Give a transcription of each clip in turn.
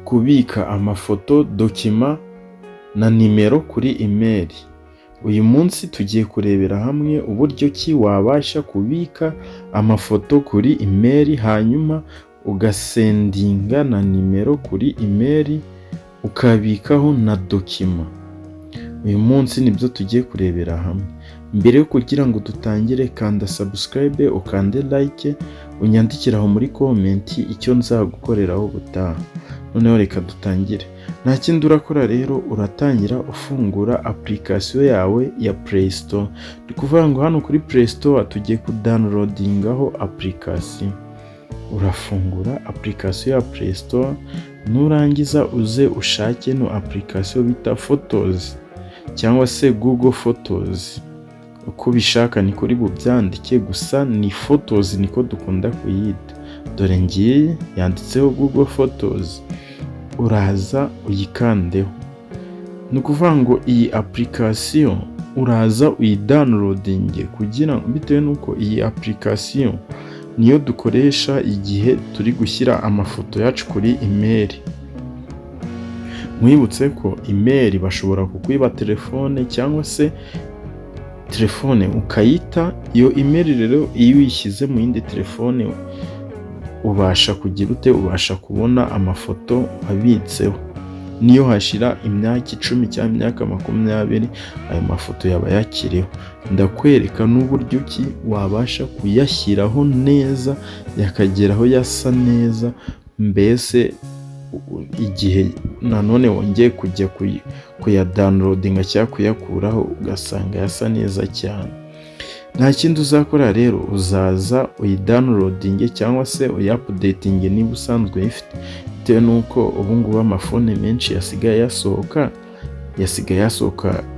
kubika amafoto, dokima na nimero kuri email. Uyu munsi tugiye kurebera hamwe uburyo ki wabasha kubika amafoto kuri email hanyuma ugasendinga na nimero kuri email ukabikaho na dokima. Uyu munsi nibyo tugiye kurebera hamwe. Mbere yo kugira ngo dutangire, kanda subscribe, ukande like, unyandikire aho muri comment icyo nzagukoreraho ubutaha. Noneho reka dutangire. Nta kindi urakora rero, uratangira ufungura application yawe ya Play Store. Ndi kuvuga ngo hano kuri Play Store tugiye kudownloadingaho application. Urafungura application ya Play Store, nurangiza uze ushake no application bita Photos cyangwa se Google Photos. Uko bishaka ni kuri bubyandike, gusa ni Photos niko dukunda kuyita. Dore ngiye yanditseho Google Photos. Uraza uyikandeho. Ni ukuvuga ngo iyi application uraza uyidownloadinge kugira ngo bitewe nuko iyi application niyo dukoresha igihe turi gushyira amafoto yacu kuri email. Mwibutse ko email bashobora kukwiba telefone cyangwa se telefone ukayita. Iyo email rero iyo uyishyize mu yindi telefone ubasha kugira ubasha kubona amafoto abitseho. Niyo hashira imyaka 10 cyangwa imyaka 20 ayo mafoto yaba yakiriho. Ndakwereka n'uburyo ki wabasha kuyashyiraho neza yakageraho yasa neza, mbese igihe nanone wongeye kujya kuyadownloadinga cyangwa kuyakuraho ugasanga yasa neza cyane. Nta kindi uzakora rero, uzaza uyidownloadinge cyangwa se uyupdatinge niba usanzwe uyifite, bitewe nuko ubu ngubu amafone menshi yasigaye yasohoka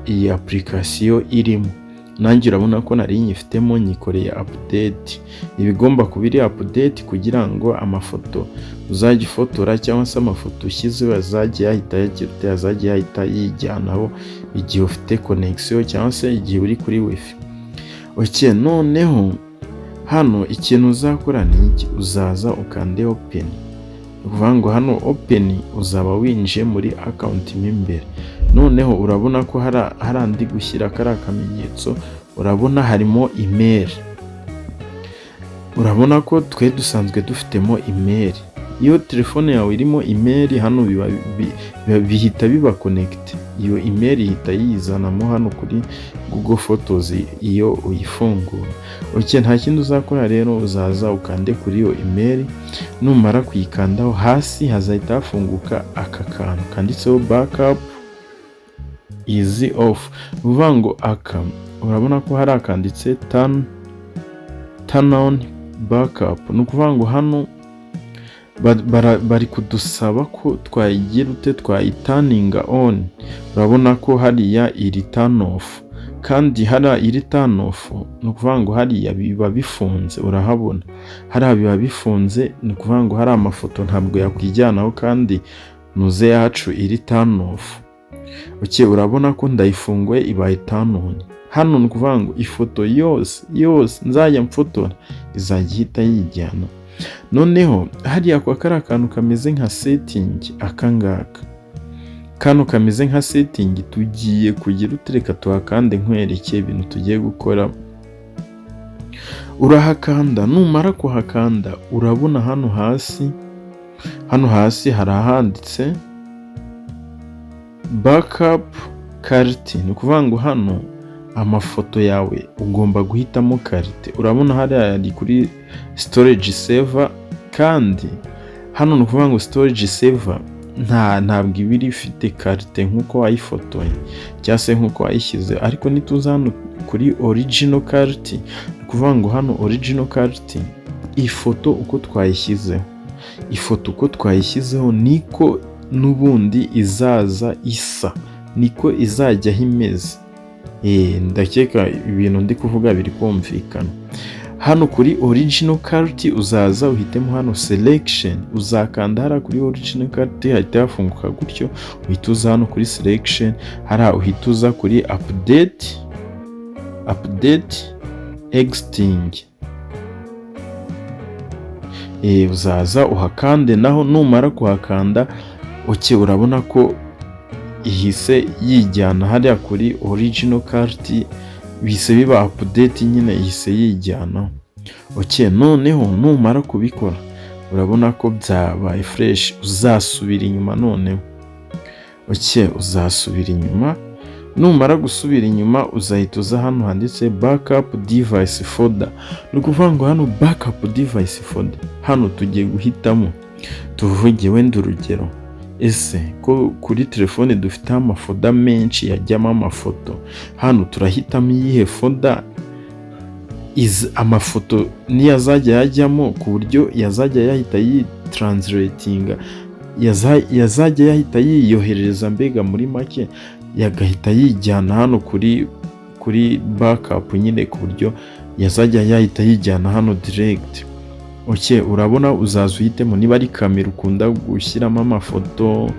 iyi application irimo. Nanjye urabona ko nari nyifitemo nyikoreye update. Ibigomba kubiri update kugira ngo amafoto uzajya ifotora cyangwa se amafoto ushyizeho azajya yahita yijyanaho igihe ufite connection cyangwa se igihe uri kuri wifi. Okay, noneho hano ikintu uzakora ni iki, uzaza ukande open. Ukuvuga ngo hano open uzaba winjiye muri account imbere. Noneho urabona ko hari andi gushyira kari akamenyetso, urabona harimo email. Urabona ko twe dusanzwe dufitemo email. Iyo telefone yawe irimo email hano bihita biba connect. Iyo email ihita yizanamo hano kuri Google Photos iyo uyifungura. Okay, nta kindi uzakora rero, uzaza ukande kuri iyo email. Numara kuyikandaho hasi hazahita hafunguka aka kantu kanditseho backup is off. Uvuga ngo aka urabona ko hari akanditse turn on backup. Ni ukuvuga ngo hano bari kudusaba ko twayigira twayitaninga on. Urabona ko hariya iri turn off, kandi hariya iri turn off ni ukuvuga ngo hariya biba bifunze. Urahabona hariya biba bifunze, ni ukuvuga ngo hari amafoto ntabwo yakwijyanaho kandi nuze yacu iri turn off. Okay, urabona ko ndayifunguye ibaye turn on. Hano ni ukuvuga ngo ifoto yose nzajya mfotora izajya ihita yijyana. Noneho hariya kwa kari akantu kameze nka setting, akangaka kano kameze nka setting tugiye kugira utereka tuhakande nkwereke ibintu tugiye gukora. Urahakanda, numara kuhakanda urabona hano hasi hari ahanditse backup karite. Ni ukuvuga ngo hano amafoto yawe ugomba guhitamo karite. Urabona hari kuri storage saver, kandi hano ni ukuvuga ngo storage saver ntabwo ibiri ifite karite nk'uko wayifotoye cyangwa se nk'uko wayishyize. Ariko nituza hano kuri original karite, ni ukuvuga ngo hano original karite ifoto uko twayishyizeho niko n'ubundi izaza isa, niko izajya imeze. Ndakeka ibintu ndi kuvuga biri kumvikana. Hano kuri original card uzaza uhitemo hano selection, uzakanda hara kuri original card hahita hafunguka gutyo, uhita uza hano kuri selection, hara uhita uza kuri update existing. Uzaza uhakande, naho numara kuhakanda urabona ko ihise yijyana hariya kuri original cart, bise biba update nyine, ihise yijyana. Noneho numara kubikora urabona ko byabaye fresh, uzasubira inyuma noneho. Uzasubira inyuma, numara gusubira inyuma uzahita uza hano handitse backup device folder. Ni ukuvuga ngo hano backup device folder, hano tugiye guhitamo, tuvuge wenda urugero, ese ko kuri telefone dufite amafoda menshi yajyamo amafoto, hano turahitamo iyihe folder amafoto niyazajya yajyamo, ku buryo yazajya yahita yitranslatinga, yazajya yahita yiyohereza, mbega muri make yagahita yijyana hano kuri backup nyine, ku buryo yazajya yahita yijyana hano direct. Urabona uzaza uhitemo niba ari kamera ukunda gushyiramo amafoto,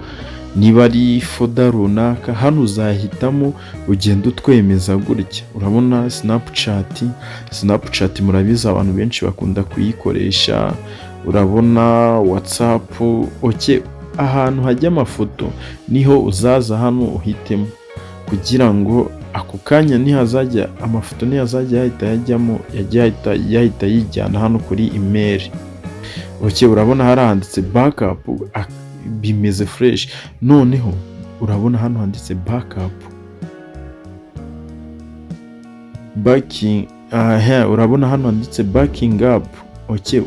niba ari folder runaka, hano uzahitamo ugenda utwemeza gutya. Urabona Snapchat murabizi abantu benshi bakunda kuyikoresha, urabona WhatsApp. Ahantu hajya amafoto niho uzaza hano uhitemo, kugira ngo ako kanya nihazajya amafoto nihazajya yahita yajyamo, yahita yijyana hano kuri email. Urabona haranditse backup, bimeze fresh. Noneho urabona hano handitse backup backing, urabona hano handitse backing up.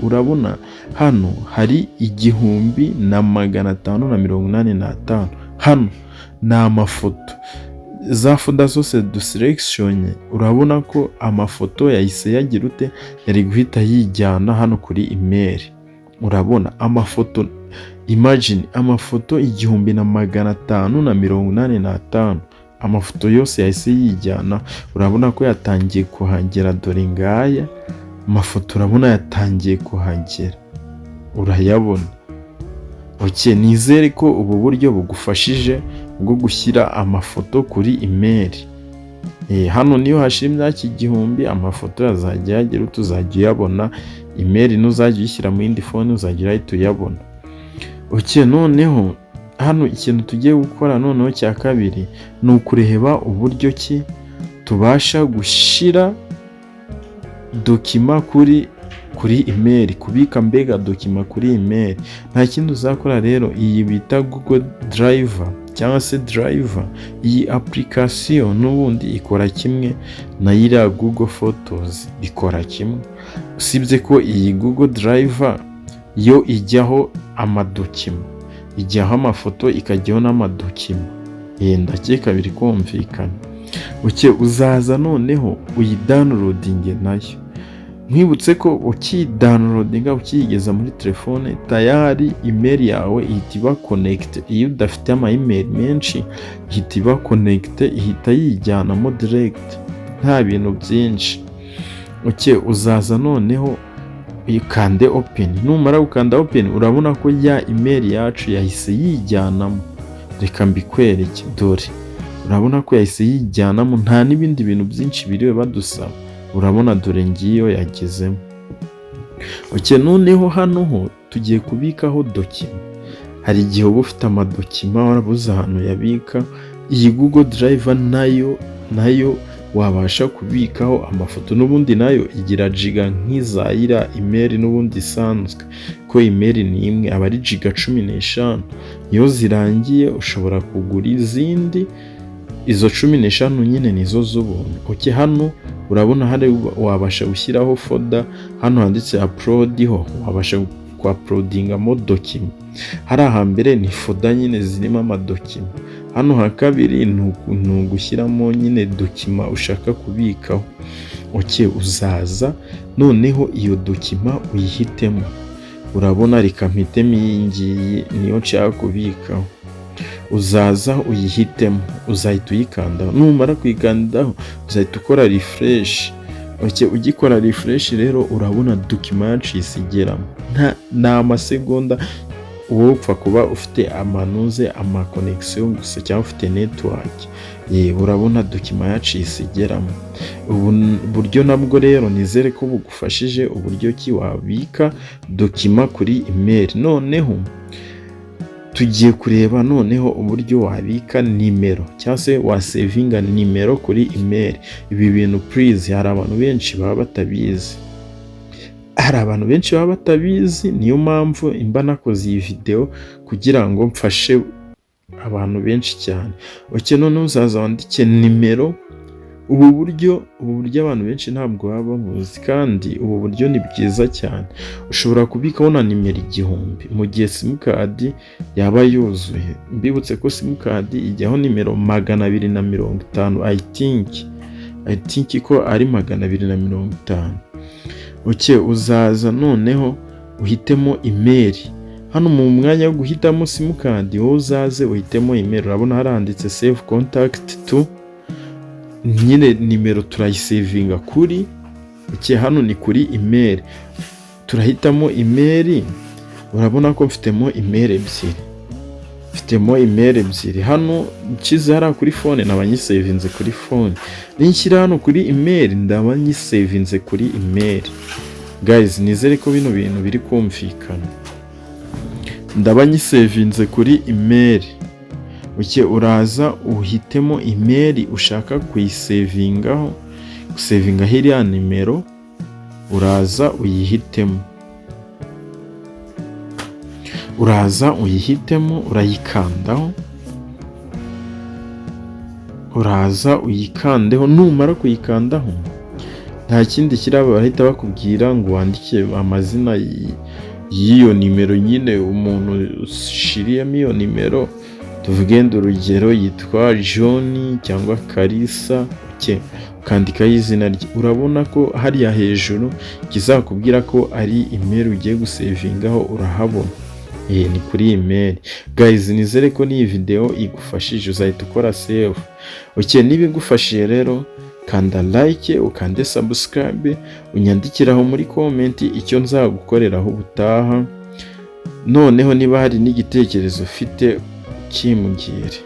Urabona hano hari 1585. Hano ni amafoto, za folder zose duselection. Urabona ko amafoto yahise yagira ute, yari guhita yijyana hano kuri email. Urabona amafoto, imagine amafoto 1585, amafoto yose yahise yijyana. Urabona ko yatangiye kuhagera, dore ngaya amafoto urabona yatangiye kuhagera, urayabona. Nizere ko ubu buryo bugufashije bwo gushyira amafoto kuri email. Hano niyo hashira imyaka 1000 amafoto yazajya yagera, tuzajya uyabona. Email nuzajya uyishyira mu yindi phone uzajya uhita uyabona. Noneho hano ikintu tugiye gukora noneho cya kabiri ni ukureba uburyo ki tubasha gushyira dokima kuri email, kubika mbega dokima kuri email. Nta kindi uzakora rero, iyi bita Google Drive cyangwa se Drive, iyi application n'ubundi ikora kimwe na iriya Google Photos, bikora kimwe, usibye ko iyi Google Drive yo ijyaho amadokima, ijyaho amafoto ikajyaho n'amadokima. Ndakeka biri kumvikana. Uzaza noneho uyidownloadinge nayo. Mwibutse ko ukidownloadinga, ukiyigeza muri telefone, tayari email yawe ihita iba connect. Iyo udafite ama email menshi ihita iba connect, ihita yijyanamo direct, nta bintu byinshi. Uzaza noneho ukande open. Numara gukanda open, urabona ko ya email yacu yahise yijyanamo. Reka mbikwereke, dore urabona ko yahise yijyanamo, nta n'ibindi bintu byinshi biriwe badusaba. Urabona dore ngiyo yagezemo. Noneho hano ho tugiye kubikaho dokima. Hari igihe uba ufite amadokima warabuze ahantu yabika. Iyi Google Drive nayo wabasha kubikaho amafoto, n'ubundi nayo igira giga nk'izayira email n'ubundi isanzwe, ko email ni imwe aba ari giga 15. Iyo zirangiye ushobora kugura izindi, izo 15 nyine nizo z'ubuntu. Hano urabona hari wabasha gushyiraho folder, hano handitse upload ho wabasha ku-uploadingamo dokima. Hari ahambere ni folder nyine zirimo amadokima, hano hakabiri ni ugushyiramo nyine dokima ushaka kubikaho. Uzaza noneho iyo dokima uyihitemo. Urabona reka mpitemo iyi ngiyi niyo nshaka kubikaho. Uzaza uyihitemo, uzahita uyikandaho. Numara kuyikandaho uzahita ukora refresh. Ugikora refresh rero urabona dokima yacu isigeramo. Nta amasegonda wowe upfa kuba ufite ama connection gusa cyangwa ufite network. Urabona dokima yacu isigeramo. Ubu buryo nabwo rero nizere ko bugufashije uburyo ki wabika dokima kuri email. Noneho tugiye kureba noneho uburyo wabika nimero cyangwa se wasevinga nimero kuri email. Ibi bintu please hari abantu benshi baba batabizi, niyo mpamvu imba nakoze iyi video kugira ngo mfashe abantu benshi cyane. Noneho uzaza wandike nimero. Ubu buryo abantu benshi ntabwo baba babuzi, kandi ubu buryo ni bwiza cyane. Ushobora kubikaho na nimero 1000 mu gihe simukadi yaba yuzuye. Mbibutse ko simukadi ijyaho nimero 250. I think ko ari 250. Uzaza noneho uhitemo email. Hano mu mwanya wo guhitamo simukadi wowe uzaze uhitemo email. Urabona haranditse save contact to, nyine nimero turayisevinga kuri hano ni kuri email. Turahitamo email. Urabona ko mfitemo email ebyiri. Hano nshyize hariya kuri phone naba nyisevinze kuri phone. Ninshyira hano kuri email ndaba nyisevinze kuri email. Guys, nizere ko bino bintu biri kumvikana. Ndaba nyisevinze kuri email. Uraza uhitemo email ushaka kuyisevingaho, gusevinga hiriya nimero. Uraza uyihitemo, urayikandaho. Numara kuyikandaho nta kindi kiraba, bahita bakubwira ngo wandike amazina y'iyo nimero, nyine umuntu ushiriyemo iyo nimero. Tuvuge urugero yitwa John cyangwa Kalisa, ukandikaho izina rye. Urabona ko hariya hejuru kizakubwira ko ari email ugiye gusevingaho, urahabona. Ni kuri email. Guys, nizere ko iyi video igufashije, uzahita ukora save. Niba igufashije rero kanda like, ukande subscribe, unyandikiraho muri comment icyo nzagukoreraho ubutaha. Noneho niba hari n'igitekerezo ufite kimbwire.